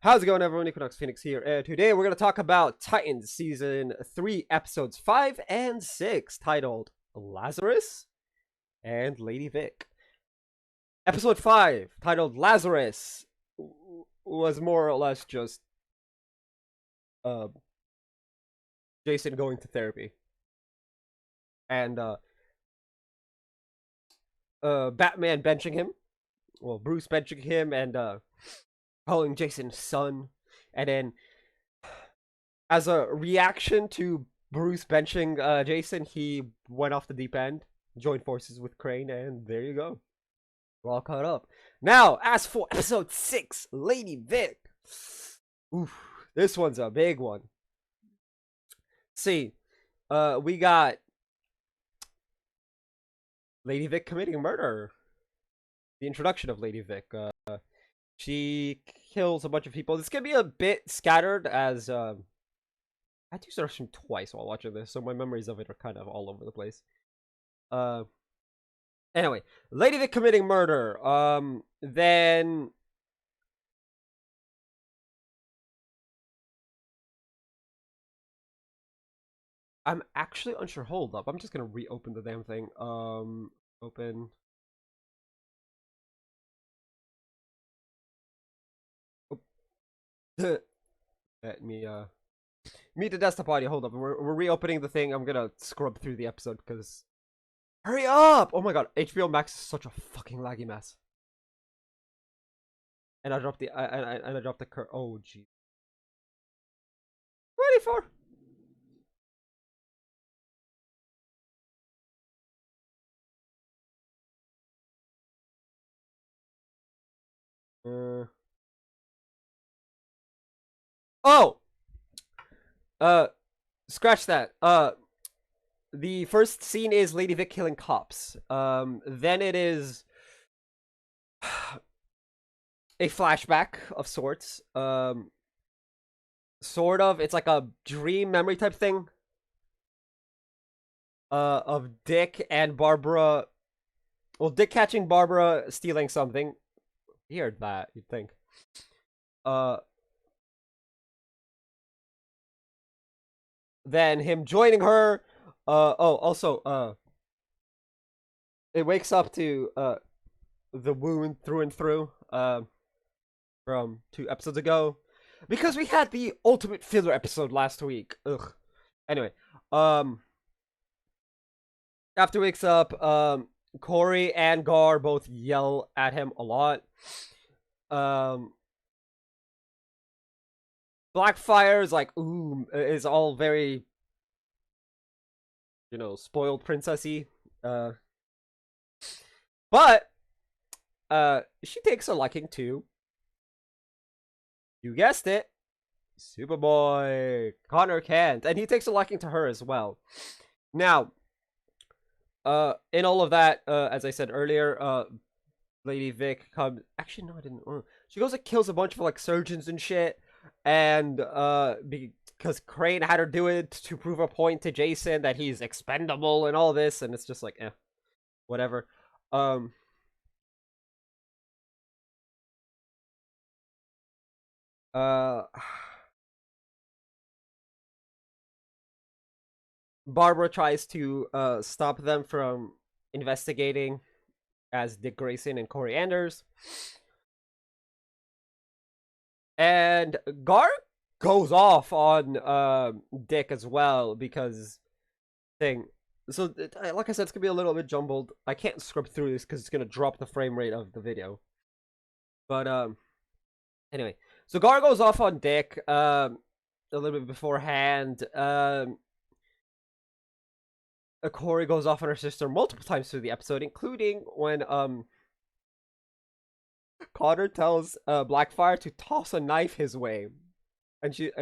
How's it going, everyone? Equinox Phoenix here, and today we're going to talk about Titans Season 3, Episodes 5 and 6, titled Lazarus and Lady Vic. Episode 5, titled Lazarus, was more or less just uh, Jason going to therapy. And Batman benching him. Well, Bruce benching him and calling Jason son. And then as a reaction to Bruce benching Jason, he went off the deep end, joined forces with Crane, and there you go. We're all caught up. Now, as for episode 6, Lady Vic. Oof, this one's a big one. See, we got Lady Vic committing murder. The introduction of Lady Vic. She kills a bunch of people. This can be a bit scattered as I had to search him twice while watching this, so my memories of it are kind of all over the place. Anyway, Lady Vic committing murder. Then I'm actually unsure. Hold up, I'm just gonna reopen the damn thing. Open. Oh. Let me meet the desktop audio. Hold up, we're reopening the thing. I'm gonna scrub through the episode because hurry up! Oh my god, HBO Max is such a fucking laggy mess. And I dropped the I dropped the oh gee. Ready for? Oh! Scratch that. The first scene is Lady Vic killing cops. Then it is a flashback of sorts. Sort of. It's like a dream memory type thing. Of Dick and Barbara. Well, Dick catching Barbara stealing something. Weird that, you'd think. Then him joining her. Also, it wakes up to the wound through and through from 2 episodes ago, because we had the ultimate filler episode last week. Ugh. Anyway, after wakes up, Corey and Gar both yell at him a lot. Blackfire is like, ooh, is all very, spoiled princessy. But she takes a liking to, you guessed it, Superboy Connor Kent, and he takes a liking to her as well. Now, in all of that, as I said earlier, Lady Vic comes. Actually, no, I didn't. She goes and kills a bunch of like surgeons and shit, and because Crane had her do it to prove a point to Jason that he's expendable and all this, and it's just like, whatever. Barbara tries to stop them from investigating as Dick Grayson and Corey Anders. And Gar goes off on Dick as well because so like I said, it's gonna be a little bit jumbled. I can't script through this because it's gonna drop the frame rate of the video. But anyway, so Gar goes off on Dick a little bit beforehand. Corey goes off on her sister multiple times through the episode, including when Connor tells Blackfire to toss a knife his way, and she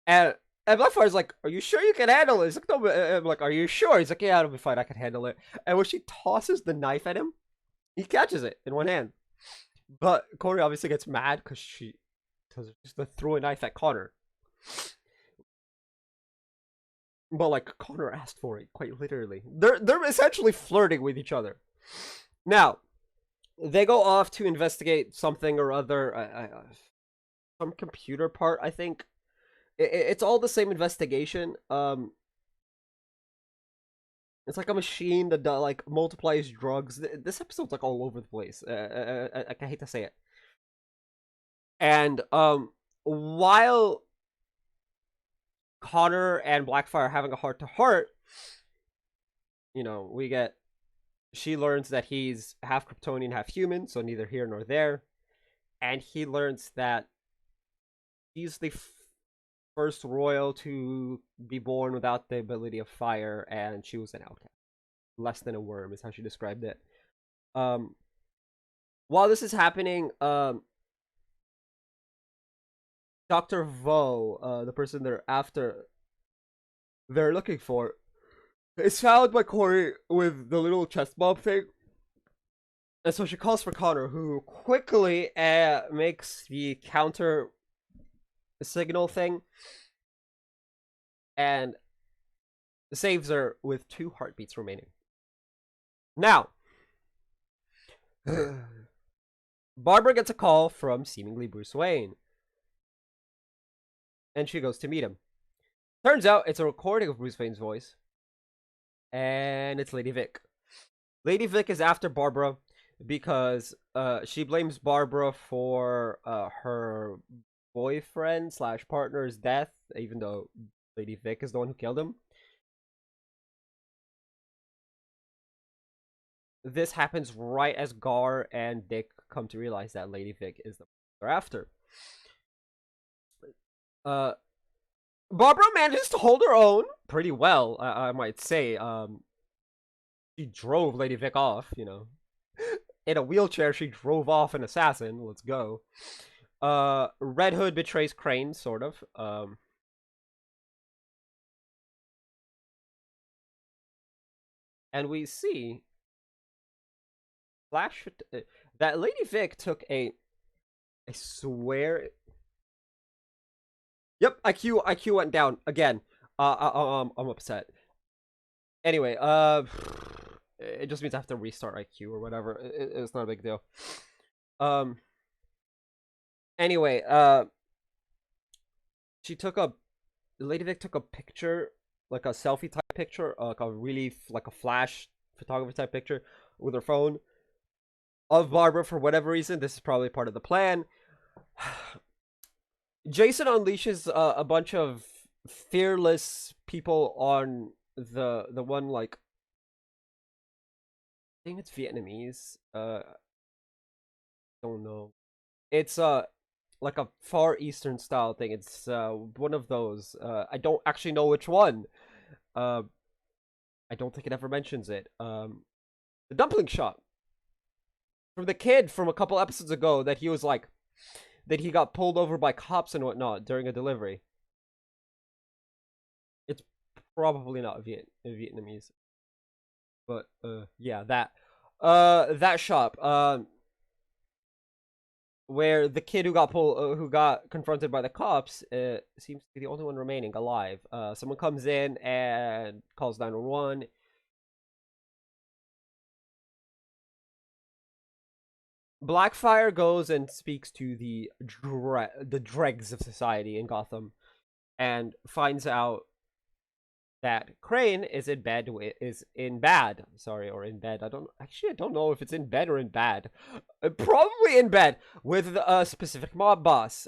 and Blackfire's like, "Are you sure you can handle it?" He's like, "No." I'm like, "Are you sure?" He's like, "Yeah, it'll be fine. I can handle it." And when she tosses the knife at him, he catches it in one hand. But Corey obviously gets mad because she just threw a knife at Connor. But like Connor asked for it, quite literally. They're essentially flirting with each other. Now, they go off to investigate something or other. some computer part, I think. It's all the same investigation. It's like a machine that like multiplies drugs. This episode's like all over the place. I hate to say it. And while Connor and Blackfire are having a heart to heart, you know, she learns that he's half Kryptonian, half human, so neither here nor there. And he learns that he's the first royal to be born without the ability of fire, and she was an outcast. Less than a worm is how she described it. While this is happening, Dr. Vo, the person they're looking for, is found by Corey with the little chest bob thing. And so she calls for Connor, who quickly makes the counter signal thing and saves her with 2 heartbeats remaining. Now, Barbara gets a call from seemingly Bruce Wayne, and she goes to meet him. Turns out it's a recording of Bruce Wayne's voice, and it's Lady Vic. Lady Vic is after Barbara because she blames Barbara for her boyfriend / partner's death, even though Lady Vic is the one who killed him. This happens right as Gar and Dick come to realize that Lady Vic is the one they're after. Barbara manages to hold her own pretty well, I might say. She drove Lady Vic off, you know. In a wheelchair, she drove off an assassin. Let's go. Red Hood betrays Crane, sort of. And we see Flash that Lady Vic took I swear. Yep, IQ went down again. I'm upset. Anyway, it just means I have to restart IQ or whatever. It's not a big deal. Anyway, Lady Vic took a picture, like a selfie type picture, like a flash photography type picture with her phone of Barbara for whatever reason. This is probably part of the plan. Jason unleashes a bunch of fearless people on the one, like, I think it's Vietnamese. Don't know. It's like a Far Eastern style thing. It's one of those. I don't actually know which one. I don't think it ever mentions it. The dumpling shop from the kid from a couple episodes ago that he was like, that he got pulled over by cops and whatnot during a delivery. It's probably not Vietnamese, but yeah, that shop, where the kid who got confronted by the cops seems to be the only one remaining alive. Someone comes in and calls 911. Blackfire goes and speaks to the dregs of society in Gotham, and finds out that Crane is in bed. Or in bed. I don't know if it's in bed or in bad. Probably in bed with a specific mob boss.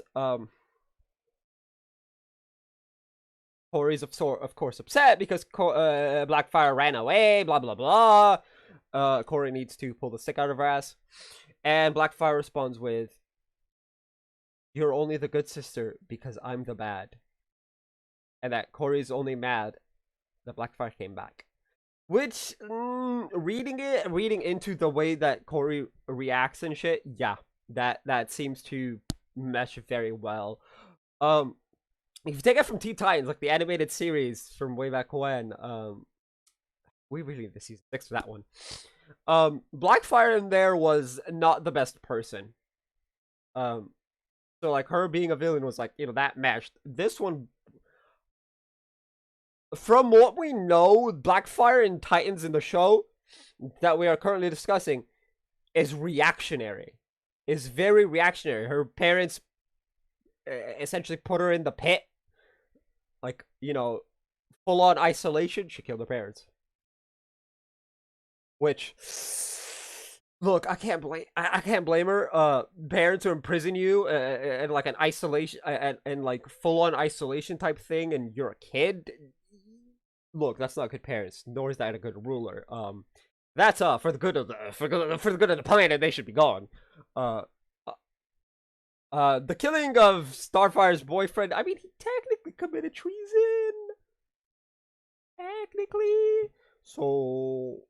Corey's of course upset because Blackfire ran away. Blah blah blah. Corey needs to pull the stick out of her ass. And Blackfire responds with, "You're only the good sister because I'm the bad." And that Corey's only mad that Blackfire came back. Which, reading into the way that Corey reacts and shit, yeah, that seems to mesh very well. If you take it from Teen Titans, like the animated series from way back when, we really need the season 6 for that one. Blackfire in there was not the best person. So like her being a villain was like, you know, that meshed. This one, from what we know, Blackfire in Titans in the show that we are currently discussing is reactionary. Is very reactionary. Her parents essentially put her in the pit, like, you know, full on isolation. She killed her parents. Which, look, I can't blame her. Parents who imprison you and like an isolation and like full on isolation type thing, and you're a kid. Look, that's not good parents. Nor is that a good ruler. That's for the good of the good of the planet. They should be gone. The killing of Starfire's boyfriend. I mean, he technically committed treason. Technically, so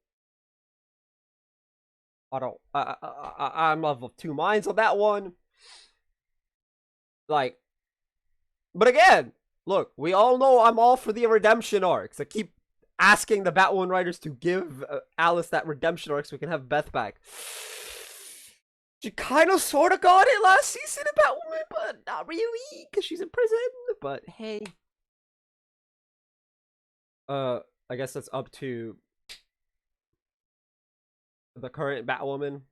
I'm of two minds on that one. Like, but again, look, we all know I'm all for the redemption arcs. I keep asking the Batwoman writers to give Alice that redemption arc so we can have Beth back. She kind of sort of got it last season in Batwoman, but not really, because she's in prison. But hey. I guess that's up to the current Batwoman.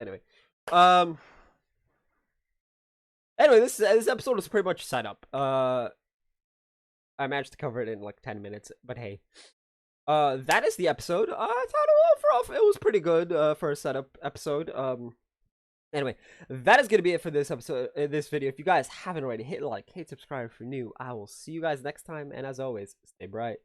Anyway, this episode is pretty much set up. I managed to cover it in like 10 minutes, but hey. That is the episode. I thought it was pretty good for a setup episode. Anyway, that is going to be it for this episode, this video. If you guys haven't already, hit like, hit subscribe if you're new. I will see you guys next time, and as always, stay bright.